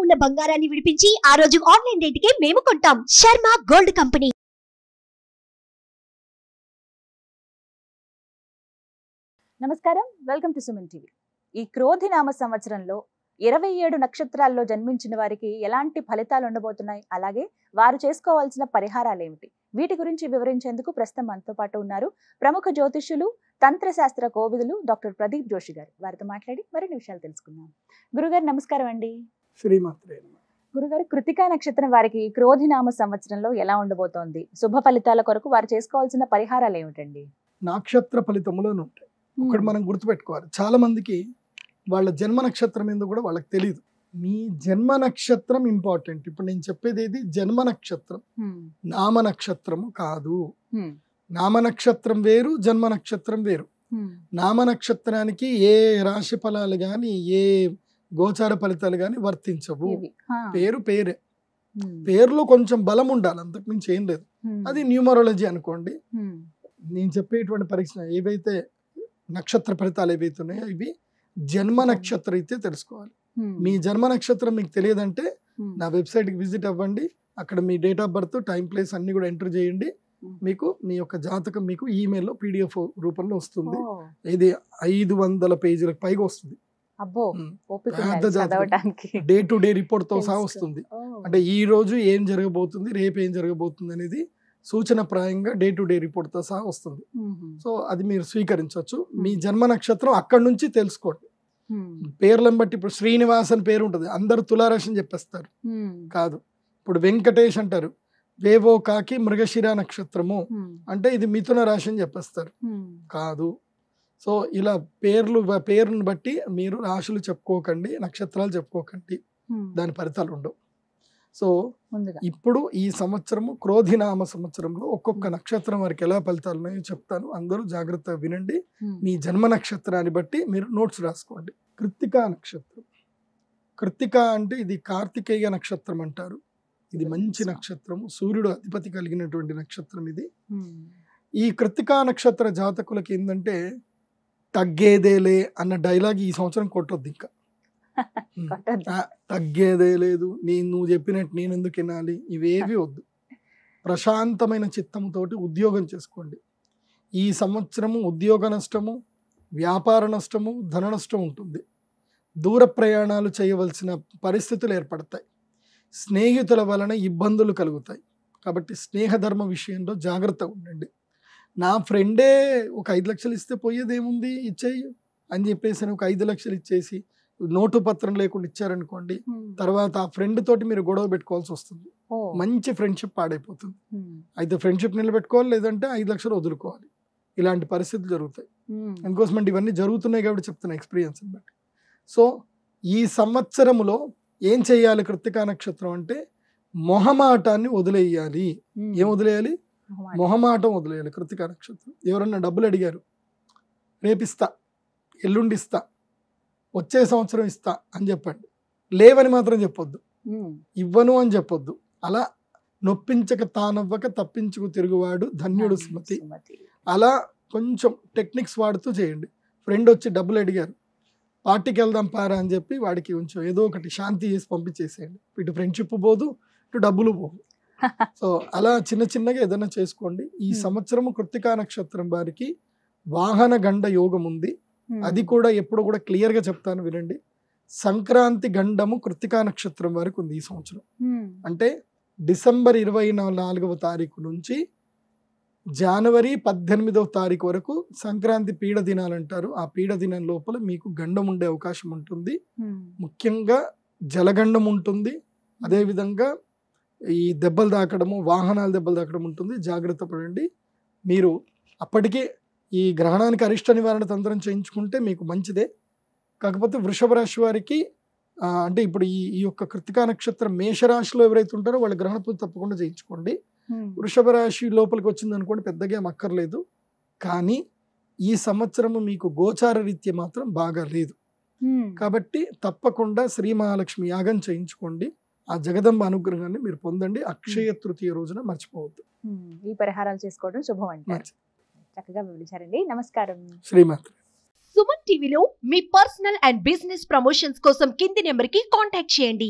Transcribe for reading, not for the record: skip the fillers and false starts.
ఉన్న బంగారాన్ని విడిపించి ఆ రోజు ఆన్లైన్ రేటుకే మేము కొంటాం. Sharma gold company. నమస్కారం, వెల్కమ్ టు సుమన్ టీవీ. ఈ క్రోధి నామ సంవత్సరంలో 27 నక్షత్రాల్లో జన్మించిన వారికి ఎలాంటి ఫలితాలు ఉండబోతున్నాయి, అలాగే వారు చేసుకోవాల్సిన పరిహారాలు ఏమిటి, వీటి గురించి వివరించేందుకు ప్రస్తుతం మనతో పాటు ఉన్నారు ప్రముఖ జ్యోతిష్యులు, తంత్రశాస్త్ర కోవిదులు డాక్టర్ ప్రదీప్ జోషి గారు. వారితో మాట్లాడి మరిన్ని విషయాలు తెలుసుకుందాం. గురుగారు నమస్కారం అండి. శ్రీమాత్రే. గురుగారు, కృతికా నక్షత్రం వారికి క్రోధి నామ సంవత్సరంలో ఎలా ఉండబోతోంది? శుభ ఫలితాల కొరకు వారు చేసుకోవాల్సిన పరిహారాలు ఏమిటండి? నక్షత్ర ఫలితములోనే ఉంటాయి. ఒకటి మనం గుర్తుపెట్టుకోవాలి, చాలా మందికి వాళ్ళ జన్మ నక్షత్రం ఏందో కూడా వాళ్ళకి తెలియదు. మీ జన్మ నక్షత్రం ఇంపార్టెంట్. ఇప్పుడు నేను చెప్పేది ఏది జన్మ నక్షత్రం, నామ నక్షత్రము కాదు. నామ నక్షత్రం వేరు, జన్మ నక్షత్రం వేరు. నామ నక్షత్రానికి ఏ రాశి ఫలాలు గాని ఏ గోచార ఫలితాలు గాని వర్తించవు. పేరు పేరే, పేరులో కొంచెం బలం ఉండాలి, అంతకు మించి ఏం లేదు. అది న్యూమరాలజీ అనుకోండి. నేను చెప్పేటువంటి పరీక్ష ఏవైతే నక్షత్ర ఫలితాలు ఏవైతే ఉన్నాయో ఇవి జన్మ నక్షత్రం అయితే తెలుసుకోవాలి. మీ జన్మ నక్షత్రం మీకు తెలియదంటే నా వెబ్సైట్కి విజిట్ అవ్వండి. అక్కడ మీ date of birth, time, place అన్ని కూడా ఎంటర్ చేయండి. మీకు మీ యొక్క జాతకం మీకు ఈమెయిల్లో PDF రూపంలో వస్తుంది. ఇది 500 పేజీలకు పైగా వస్తుంది. డే టు డే రిపోర్ట్ తో సహా వస్తుంది. అంటే ఈ రోజు ఏం జరగబోతుంది, రేపు ఏం జరగబోతుంది అనేది సూచన ప్రాయంగా డే టు డే రిపోర్ట్ తో సహా వస్తుంది. సో అది మీరు స్వీకరించవచ్చు. మీ జన్మ నక్షత్రం అక్కడి నుంచి తెలుసుకోండి. పేర్లను బట్టి ఇప్పుడు శ్రీనివాస్ అని పేరు ఉంటుంది, అందరు తులారాశి అని చెప్పేస్తారు. కాదు. ఇప్పుడు వెంకటేష్ అంటారు, వేవో కాకి మృగశిర నక్షత్రము అంటే ఇది మిథున రాశి అని చెప్పేస్తారు. కాదు. సో ఇలా పేరును బట్టి మీరు రాశులు చెప్పుకోకండి, నక్షత్రాలు చెప్పుకోకండి, దాని ఫలితాలు ఉండవు. సో ఇప్పుడు ఈ సంవత్సరము క్రోధినామ సంవత్సరంలో ఒక్కొక్క నక్షత్రం వారికి ఎలా ఫలితాలు ఉన్నాయో చెప్తాను. అందరూ జాగ్రత్తగా వినండి. మీ జన్మ నక్షత్రాన్ని బట్టి మీరు నోట్స్ రాసుకోండి. కృత్తికా నక్షత్రం. కృత్తిక అంటే ఇది కార్తికేయ నక్షత్రం అంటారు. ఇది మంచి నక్షత్రము, సూర్యుడు అధిపతి కలిగినటువంటి నక్షత్రం ఇది. ఈ కృత్తికా నక్షత్ర జాతకులకి ఏంటంటే తగ్గేదేలే అన్న డైలాగ్ ఈ సంవత్సరం కొట్టొద్దు. ఇంకా తగ్గేదే లేదు, నువ్వు చెప్పినట్టు నేను ఎందుకు వినాలి, ఇవేవి వద్దు. ప్రశాంతమైన చిత్తముతోటి ఉద్యోగం చేసుకోండి. ఈ సంవత్సరము ఉద్యోగ నష్టము, వ్యాపార నష్టము, ధన నష్టం ఉంటుంది. దూర ప్రయాణాలు చేయవలసిన పరిస్థితులు ఏర్పడతాయి. స్నేహితుల వలన ఇబ్బందులు కలుగుతాయి. కాబట్టి స్నేహధర్మ విషయంలో జాగ్రత్తగా ఉండండి. నా ఫ్రెండే ఒక 5 లక్షలు ఇస్తే పోయేదేముంది, ఇచ్చేయి అని చెప్పేసి ఒక 5 లక్షలు ఇచ్చేసి నోటు పత్రం లేకుండా ఇచ్చారనుకోండి, తర్వాత ఆ ఫ్రెండ్ తోటి మీరు గొడవ పెట్టుకోవాల్సి వస్తుంది. మంచి ఫ్రెండ్షిప్ పాడైపోతుంది. అయితే ఫ్రెండ్షిప్ నిలబెట్టుకోవాలి, లేదంటే 5 లక్షలు వదులుకోవాలి. ఇలాంటి పరిస్థితులు జరుగుతాయి. అందుకోసం ఇవన్నీ జరుగుతున్నాయి కాబట్టి చెప్తున్నా ఎక్స్పీరియన్స్ బట్టి. సో ఈ సంవత్సరములో ఏం చేయాలి కృత్తికా నక్షత్రం అంటే మొహమాటాన్ని వదిలేయాలి. ఏం వదిలేయాలి? మొహమాటం వదిలేయాలి. కృత్తికా నక్షత్రం. ఎవరన్నా డబ్బులు అడిగారు, రేపిస్తా, ఎల్లుండి ఇస్తా, వచ్చే సంవత్సరం ఇస్తా అని చెప్పండి. లేవని మాత్రం చెప్పొద్దు, ఇవ్వను అని చెప్పొద్దు. అలా నొప్పించక తానవ్వక తప్పించుకు తిరుగువాడు ధన్యుడు సుమతి. అలా కొంచెం టెక్నిక్స్ వాడుతూ చేయండి. ఫ్రెండ్ వచ్చి డబ్బులు అడిగారు, పార్టీకి వెళ్దాం పారా అని చెప్పి వాడికి కొంచెం ఏదో ఒకటి శాంతి చేసి పంపించేసేయండి. ఇటు ఫ్రెండ్షిప్ పోదు, ఇటు డబ్బులు పోదు. సో అలా చిన్న చిన్నగా ఏదైనా చేసుకోండి. ఈ సంవత్సరము కృత్తికా నక్షత్రం వారికి వాహన గండ యోగం ఉంది. అది కూడా ఎప్పుడు కూడా క్లియర్ గా చెప్తాను, వినండి. సంక్రాంతి గండము కృత్తికా నక్షత్రం వరకు ఉంది ఈ సంవత్సరం. అంటే డిసెంబర్ 24వ తారీఖు నుంచి జనవరి 18వ తారీఖు వరకు సంక్రాంతి పీడ దినాలు అంటారు. ఆ పీడ దినం లోపల మీకు గండం ఉండే అవకాశం ఉంటుంది. ముఖ్యంగా జలగండం ఉంటుంది. అదేవిధంగా ఈ దెబ్బలు తాకడము, వాహనాల దెబ్బలు తాకడం ఉంటుంది. జాగ్రత్త పడండి. మీరు అప్పటికే ఈ గ్రహణానికి అరిష్ట నివారణ తంత్రం చేయించుకుంటే మీకు మంచిదే. కాకపోతే వృషభ రాశి వారికి అంటే ఇప్పుడు ఈ యొక్క కృత్తికా నక్షత్రం మేషరాశిలో ఎవరైతే ఉంటారో వాళ్ళ గ్రహణ పూజ తప్పకుండా చేయించుకోండి. వృషభ రాశి లోపలికి వచ్చింది అనుకోండి, పెద్దగా ఏం అక్కర్లేదు. కానీ ఈ సంవత్సరము మీకు గోచార రీత్యా మాత్రం బాగా లేదు. కాబట్టి తప్పకుండా శ్రీ మహాలక్ష్మి యాగం చేయించుకోండి. ఆ జగదంబ అనుగ్రహాన్ని మీరు పొందండి. అక్షయ తృతీయ రోజున మర్చిపోవద్దు. ఈ పరిహారాలు చేసుకోవడం శుభం అంటారు. చక్కగా వివరించారండి. నమస్కారం. శ్రీమాత్ర. సుమన్ టీవీలో మీ పర్సనల్ అండ్ బిజినెస్ ప్రమోషన్స్ కోసం కింది నెంబర్ కి కాంటాక్ట్ చేయండి.